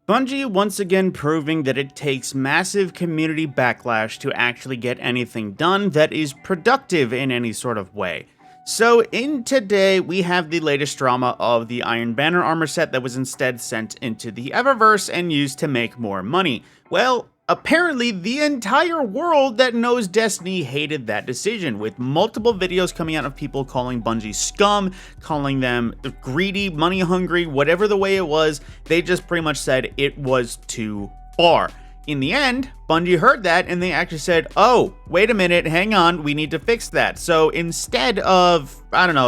Bungie once again proving that it takes massive community backlash to actually get anything done that is productive in any sort of way. So in today, we have the latest drama of the Iron Banner armor set that was instead sent into the Eververse and used to make more money. Well, apparently the entire world that knows Destiny hated that decision, with multiple videos coming out of people calling Bungie scum, calling them greedy, money hungry, whatever the way it was. They just pretty much said it was too far. In the end, Bungie heard that and they actually said, oh, wait a minute, hang on, we need to fix that. So instead of,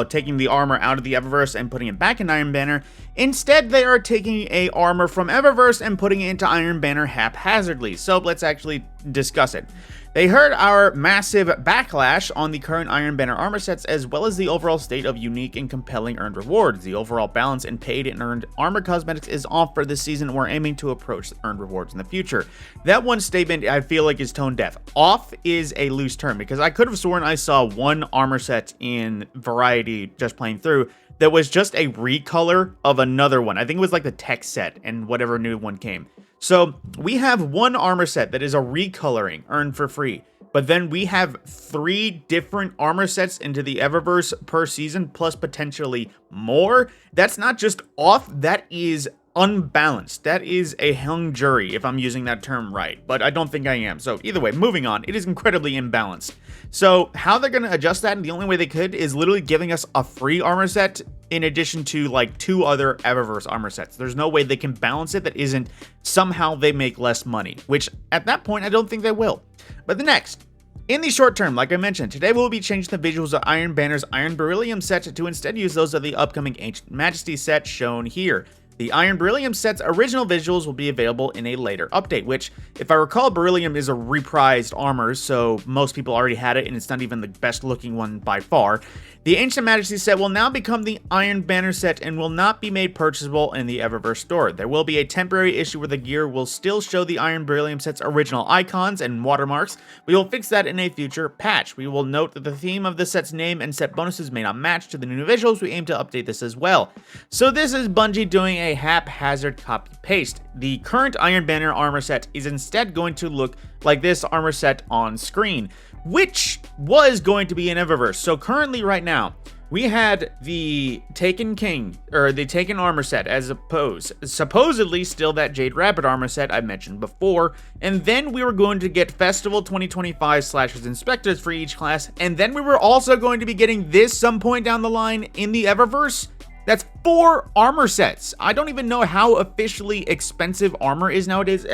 taking the armor out of the Eververse and putting it back in Iron Banner, instead they are taking a armor from Eververse and putting it into Iron Banner haphazardly. So let's actually discuss it. They heard our massive backlash on the current Iron Banner armor sets, as well as the overall state of unique and compelling earned rewards. The overall balance in paid and earned armor cosmetics is off for this season. We're aiming to approach earned rewards in the future. That one statement I feel like is tone deaf. Off is a loose term, because I could have sworn I saw one armor set in Variety just playing through that was just a recolor of another one. I think it was like the tech set and whatever new one came. So we have one armor set that is a recoloring earned for free, but then we have 3 different armor sets into the Eververse per season, plus potentially more. That's not just off, that is unbalanced. That is a hung jury, if I'm using that term right, but I don't think I am. So either way, moving on, it is incredibly imbalanced. So how they're going to adjust that, and the only way they could is literally giving us a free armor set in addition to like 2 other Eververse armor sets. There's no way they can balance it that isn't somehow they make less money, which at that point I don't think they will. But the next, in the short term, like I mentioned, today we'll be changing the visuals of Iron Banner's Iron Beryllium set to instead use those of the upcoming Ancient Majesty set shown here. The Iron Beryllium set's original visuals will be available in a later update, which, if I recall, Beryllium is a reprised armor, so most people already had it, and it's not even the best looking one by far. The Ancient Majesty set will now become the Iron Banner set and will not be made purchasable in the Eververse store. There will be a temporary issue where the gear will still show the Iron Beryllium set's original icons and watermarks. We will fix that in a future patch. We will note that the theme of the set's name and set bonuses may not match to the new visuals. We aim to update this as well. So this is Bungie doing a haphazard copy-paste. The current Iron Banner armor set is instead going to look like this armor set on screen, which was going to be an Eververse. So currently right now, we had the Taken King, or the Taken armor set as opposed, supposedly still that Jade Rabbit armor set I mentioned before, and then we were going to get Festival 2025 Slashers Inspectors for each class, and then we were also going to be getting this some point down the line in the Eververse. That's 4 armor sets. I don't even know how officially expensive armor is nowadays.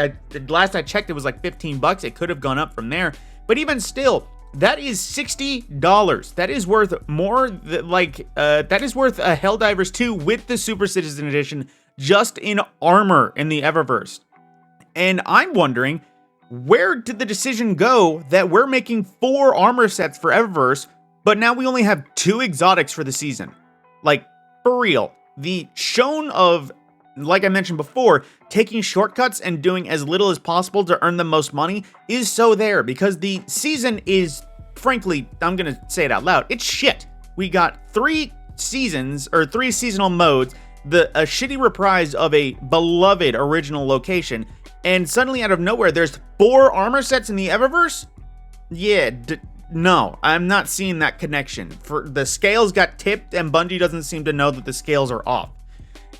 Last I checked, it was like $15. It could have gone up from there. But even still, that is $60. That is worth more that is worth a Helldivers 2 with the Super Citizen Edition just in armor in the Eververse. And I'm wondering, where did the decision go that we're making 4 armor sets for Eververse, but now we only have 2 exotics for the season? Like, for real, the shown of, like I mentioned before, taking shortcuts and doing as little as possible to earn the most money is so there, because the season is, frankly, I'm gonna say it out loud, it's shit. We got 3 seasons, or 3 seasonal modes, a shitty reprise of a beloved original location, and suddenly out of nowhere, there's 4 armor sets in the Eververse? Yeah, no, I'm not seeing that connection. For the scales got tipped, and Bungie doesn't seem to know that the scales are off.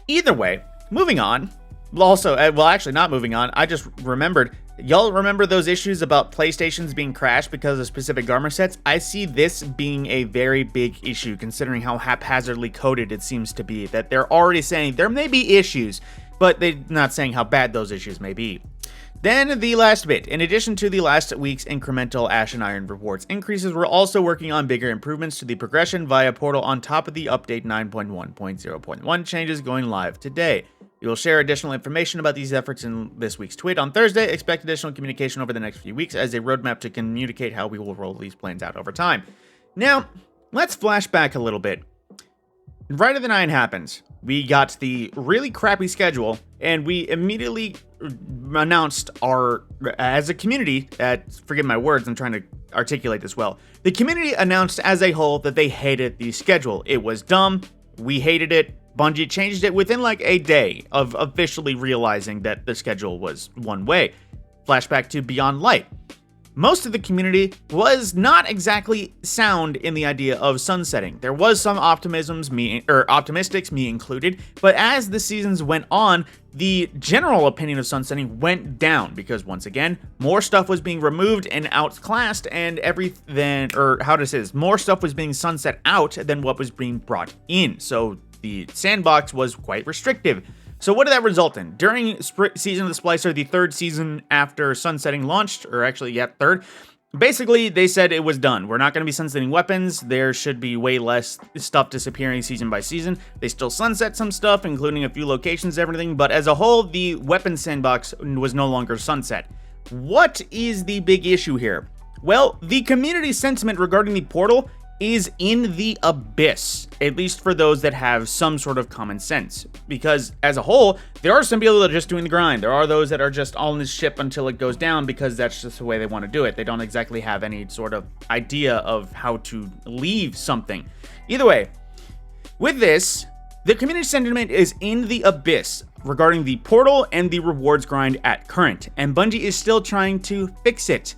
Either way, moving on. Also, well, actually not moving on. I just remembered. Y'all remember those issues about PlayStations being crashed because of specific armor sets? I see this being a very big issue, considering how haphazardly coded it seems to be. That they're already saying there may be issues, but they're not saying how bad those issues may be. Then the last bit. In addition to the last week's incremental Ash and Iron rewards increases, we're also working on bigger improvements to the progression via Portal on top of the update 9.1.0.1 changes going live today. We will share additional information about these efforts in this week's tweet on Thursday. Expect additional communication over the next few weeks as a roadmap to communicate how we will roll these plans out over time. Now, let's flash back a little bit. Right at the 9 happens. We got the really crappy schedule, and we immediately announced as a community, forgive my words, I'm trying to articulate this well. The community announced as a whole that they hated the schedule. It was dumb, we hated it, Bungie changed it within like a day of officially realizing that the schedule was one way. Flashback to Beyond Light. Most of the community was not exactly sound in the idea of sunsetting. There was some optistics, me included, but as the seasons went on, the general opinion of sunsetting went down because once again, more stuff was being removed and outclassed, and more stuff was being sunset out than what was being brought in. So the sandbox was quite restrictive. So what did that result in? During Season of the Splicer, the third season after sunsetting launched, or actually, yeah, third, basically they said it was done. We're not going to be sunsetting weapons. There should be way less stuff disappearing season by season. They still sunset some stuff, including a few locations, everything, but as a whole, the weapon sandbox was no longer sunset. What is the big issue here? Well, the community sentiment regarding the portal is in the abyss, at least for those that have some sort of common sense. Because as a whole, there are some people that are just doing the grind. There are those that are just on this ship until it goes down because that's just the way they want to do it. They don't exactly have any sort of idea of how to leave something. Either way, with this, the community sentiment is in the abyss regarding the portal and the rewards grind at current, and Bungie is still trying to fix it.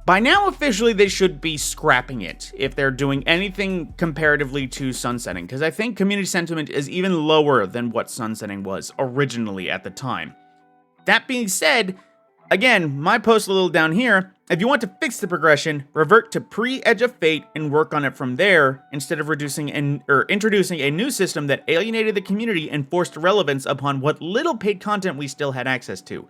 By now, officially, they should be scrapping it if they're doing anything comparatively to sunsetting, because I think community sentiment is even lower than what sunsetting was originally at the time. That being said, again, my post a little down here, if you want to fix the progression, revert to pre-Edge of Fate and work on it from there, instead of introducing a new system that alienated the community and forced relevance upon what little paid content we still had access to.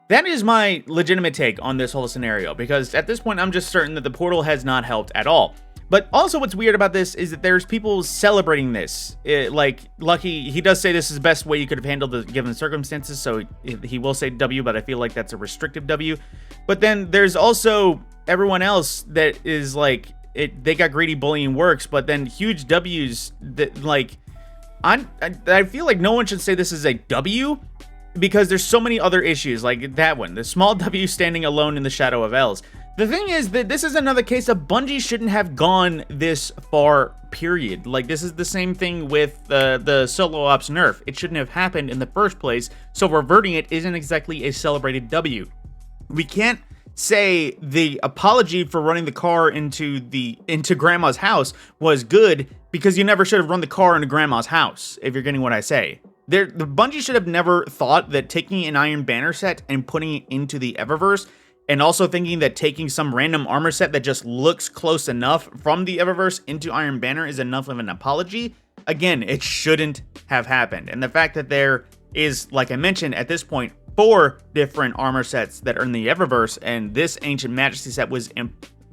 That is my legitimate take on this whole scenario, because at this point I'm just certain that the portal has not helped at all. But also what's weird about this is that there's people celebrating this. Like, Lucky, he does say this is the best way you could have handled the given circumstances, so he will say W, but I feel like that's a restrictive W. But then there's also everyone else that is like, they got greedy bullying works, but then huge W's that, like, I feel like no one should say this is a W, because there's so many other issues, like that one, the small W standing alone in the shadow of L's. The thing is that this is another case of Bungie shouldn't have gone this far, period. Like, this is the same thing with the solo ops nerf. It shouldn't have happened in the first place, so reverting it isn't exactly a celebrated W. We can't say the apology for running the car into Grandma's house was good because you never should have run the car into Grandma's house, if you're getting what I say. The Bungie should have never thought that taking an Iron Banner set and putting it into the Eververse, and also thinking that taking some random armor set that just looks close enough from the Eververse into Iron Banner is enough of an apology. Again, it shouldn't have happened. And the fact that there is, like I mentioned, at this point, 4 different armor sets that are in the Eververse, and this Ancient Majesty set was,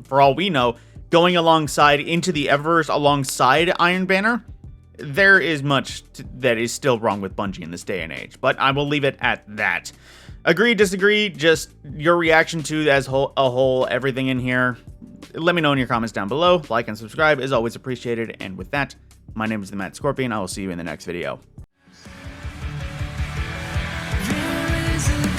for all we know, going alongside into the Eververse alongside Iron Banner, there is much that is still wrong with Bungie in this day and age, but I will leave it at that. Agree, disagree, just your reaction to as a whole, everything in here. Let me know in your comments down below. Like and subscribe is always appreciated, and with that, my name is the Mad Scorpion. I will see you in the next video. There is a